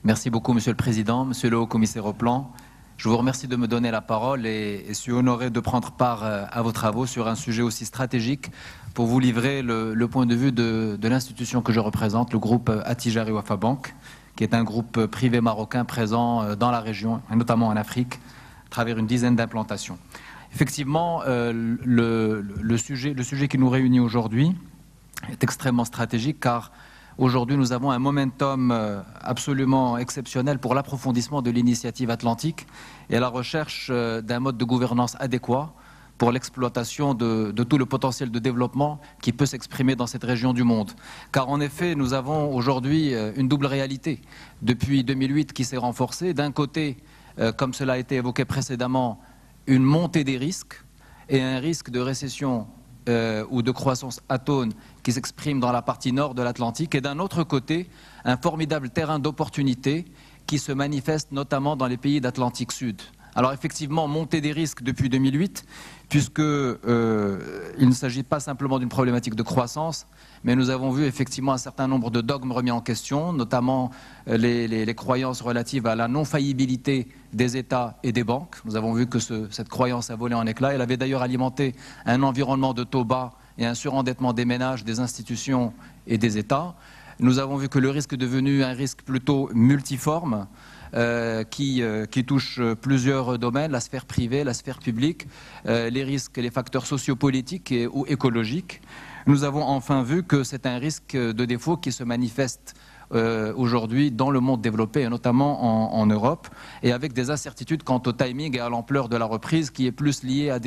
Merci beaucoup, Monsieur le Président, Monsieur le Haut-Commissaire au Plan. Je vous remercie de me donner la parole et suis honoré de prendre part à vos travaux sur un sujet aussi stratégique pour vous livrer le point de vue de l'institution que je représente, le groupe Attijari Wafa Bank, qui est un groupe privé marocain présent dans la région, et notamment en Afrique, à travers une dizaine d'implantations. Effectivement, le sujet qui nous réunit aujourd'hui est extrêmement stratégique car aujourd'hui, nous avons un momentum absolument exceptionnel pour l'approfondissement de l'initiative atlantique et à la recherche d'un mode de gouvernance adéquat pour l'exploitation de tout le potentiel de développement qui peut s'exprimer dans cette région du monde. Car en effet, nous avons aujourd'hui une double réalité depuis 2008 qui s'est renforcée. D'un côté, comme cela a été évoqué précédemment, une montée des risques et un risque de récession ou de croissance atone qui s'exprime dans la partie nord de l'Atlantique, et d'un autre côté, un formidable terrain d'opportunité qui se manifeste notamment dans les pays d'Atlantique Sud. Alors effectivement, montée des risques depuis 2008, puisque il ne s'agit pas simplement d'une problématique de croissance, mais nous avons vu effectivement un certain nombre de dogmes remis en question, notamment les croyances relatives à la non-faillibilité des États et des banques. Nous avons vu que cette croyance a volé en éclats. Elle avait d'ailleurs alimenté un environnement de taux bas et un surendettement des ménages, des institutions et des États. Nous avons vu que le risque est devenu un risque plutôt multiforme, qui touche plusieurs domaines, la sphère privée, la sphère publique, les risques, les facteurs sociopolitiques ou écologiques. Nous avons enfin vu que c'est un risque de défaut qui se manifeste aujourd'hui dans le monde développé, et notamment en Europe, et avec des incertitudes quant au timing et à l'ampleur de la reprise, qui est plus liée à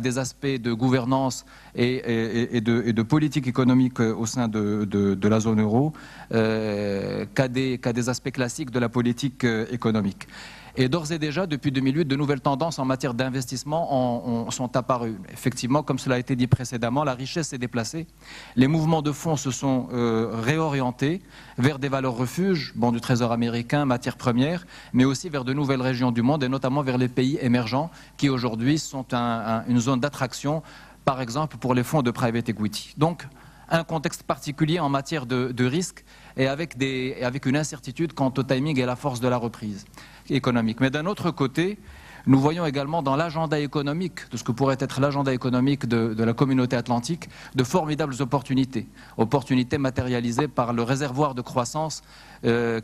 des aspects de gouvernance et de politique économique au sein de la zone euro qu'à des aspects classiques de la politique économique. Et d'ores et déjà, depuis 2008, de nouvelles tendances en matière d'investissement sont apparues. Effectivement, comme cela a été dit précédemment, la richesse s'est déplacée. Les mouvements de fonds se sont réorientés vers des valeurs refuges, du Trésor américain, matières premières, mais aussi vers de nouvelles régions du monde, et notamment vers les pays émergents, qui aujourd'hui sont une zone d'attraction, par exemple pour les fonds de private equity. Donc, un contexte particulier en matière de risque et avec une incertitude quant au timing et à la force de la reprise économique. Mais d'un autre côté, nous voyons également dans l'agenda économique, de ce que pourrait être l'agenda économique de la communauté atlantique, de formidables opportunités matérialisées par le réservoir de croissance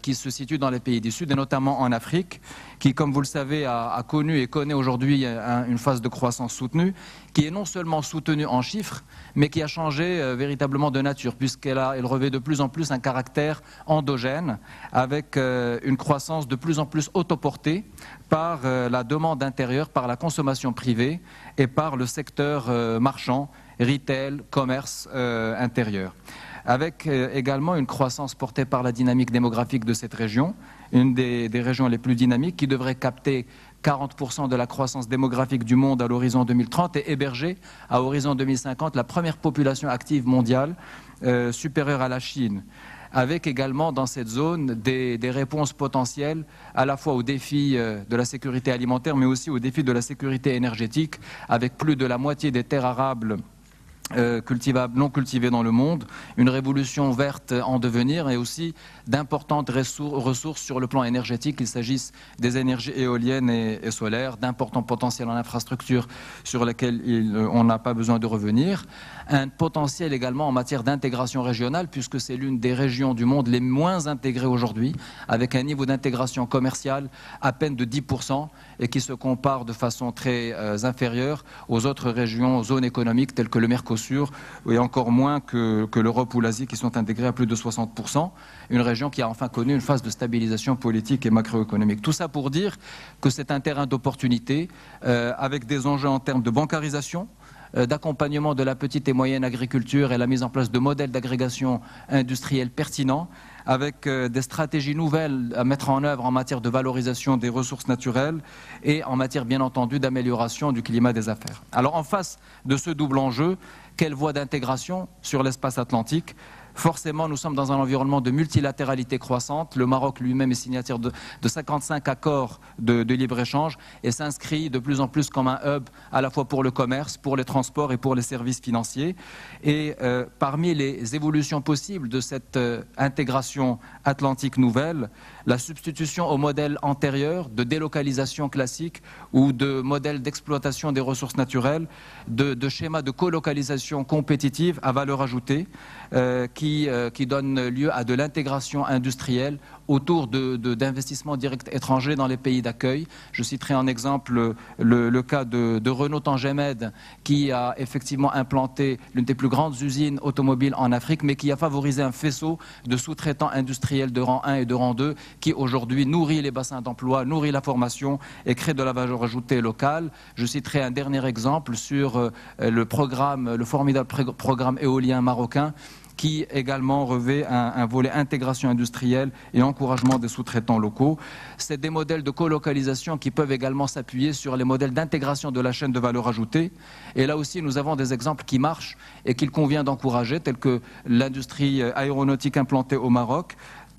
qui se situe dans les pays du Sud, et notamment en Afrique, qui, comme vous le savez, a connu et connaît aujourd'hui une phase de croissance soutenue, qui est non seulement soutenue en chiffres, mais qui a changé véritablement de nature, puisqu'elle revêt de plus en plus un caractère endogène, avec une croissance de plus en plus autoportée par la demande intérieure, par la consommation privée et par le secteur marchand, retail, commerce intérieur. Avec également une croissance portée par la dynamique démographique de cette région, une des régions les plus dynamiques, qui devrait capter 40% de la croissance démographique du monde à l'horizon 2030 et héberger à horizon 2050 la première population active mondiale supérieure à la Chine, avec également dans cette zone des réponses potentielles à la fois aux défis de la sécurité alimentaire, mais aussi aux défis de la sécurité énergétique, avec plus de la moitié des terres arables cultivables, non cultivées dans le monde, une révolution verte en devenir, et aussi d'importantes ressources sur le plan énergétique, qu'il s'agisse des énergies éoliennes et solaires, d'importants potentiels en infrastructure sur lesquels on n'a pas besoin de revenir, un potentiel également en matière d'intégration régionale, puisque c'est l'une des régions du monde les moins intégrées aujourd'hui, avec un niveau d'intégration commerciale à peine de 10%, et qui se compare de façon très inférieure aux autres régions, zones économiques telles que le Mercosur, et encore moins que l'Europe ou l'Asie, qui sont intégrées à plus de 60%, une région qui a enfin connu une phase de stabilisation politique et macroéconomique. Tout ça pour dire que c'est un terrain d'opportunité, avec des enjeux en termes de bancarisation, d'accompagnement de la petite et moyenne agriculture et la mise en place de modèles d'agrégation industrielle pertinents, avec des stratégies nouvelles à mettre en œuvre en matière de valorisation des ressources naturelles et en matière, bien entendu, d'amélioration du climat des affaires. Alors, en face de ce double enjeu, quelle voie d'intégration sur l'espace atlantique? Forcément, nous sommes dans un environnement de multilatéralité croissante. Le Maroc lui-même est signataire de 55 accords de libre-échange et s'inscrit de plus en plus comme un hub à la fois pour le commerce, pour les transports et pour les services financiers. Et parmi les évolutions possibles de cette intégration atlantique nouvelle, la substitution au modèle antérieur de délocalisation classique ou de modèle d'exploitation des ressources naturelles, de schémas de colocalisation compétitive à valeur ajoutée qui donne lieu à de l'intégration industrielle autour d'investissements directs étrangers dans les pays d'accueil. Je citerai en exemple le cas de Renault Tangemed qui a effectivement implanté l'une des plus grandes usines automobiles en Afrique, mais qui a favorisé un faisceau de sous-traitants industriels de rang 1 et de rang 2 qui aujourd'hui nourrit les bassins d'emploi, nourrit la formation et crée de la valeur ajoutée locale. Je citerai un dernier exemple sur le formidable programme éolien marocain qui également revêt un volet intégration industrielle et encouragement des sous-traitants locaux. C'est des modèles de colocalisation qui peuvent également s'appuyer sur les modèles d'intégration de la chaîne de valeur ajoutée. Et là aussi, nous avons des exemples qui marchent et qu'il convient d'encourager, tels que l'industrie aéronautique implantée au Maroc,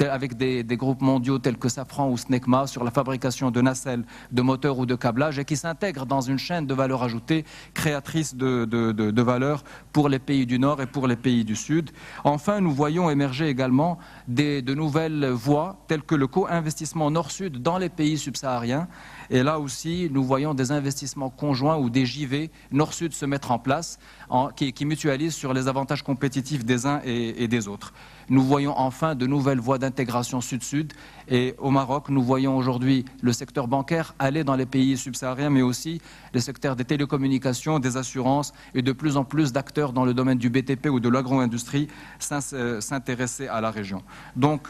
avec des groupes mondiaux tels que Safran ou Snecma sur la fabrication de nacelles, de moteurs ou de câblage et qui s'intègrent dans une chaîne de valeur ajoutée créatrice de valeur pour les pays du Nord et pour les pays du Sud. Enfin, nous voyons émerger également de nouvelles voies telles que le co-investissement Nord-Sud dans les pays subsahariens. Et là aussi, nous voyons des investissements conjoints ou des JV Nord-Sud se mettre en place qui mutualisent sur les avantages compétitifs des uns et des autres. Nous voyons enfin de nouvelles voies d'intégration Sud-Sud et au Maroc, nous voyons aujourd'hui le secteur bancaire aller dans les pays subsahariens, mais aussi le secteur des télécommunications, des assurances et de plus en plus d'acteurs dans le domaine du BTP ou de l'agro-industrie s'intéresser à la région. Donc,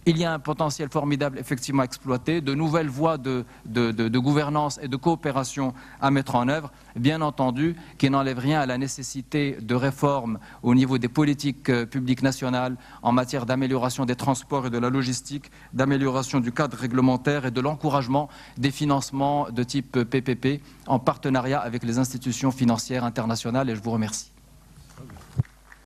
il y a un potentiel formidable effectivement à exploiter, de nouvelles voies de gouvernance et de coopération à mettre en œuvre, bien entendu, qui n'enlève rien à la nécessité de réformes au niveau des politiques publiques nationales en matière d'amélioration des transports et de la logistique, d'amélioration du cadre réglementaire et de l'encouragement des financements de type PPP en partenariat avec les institutions financières internationales. Et je vous remercie.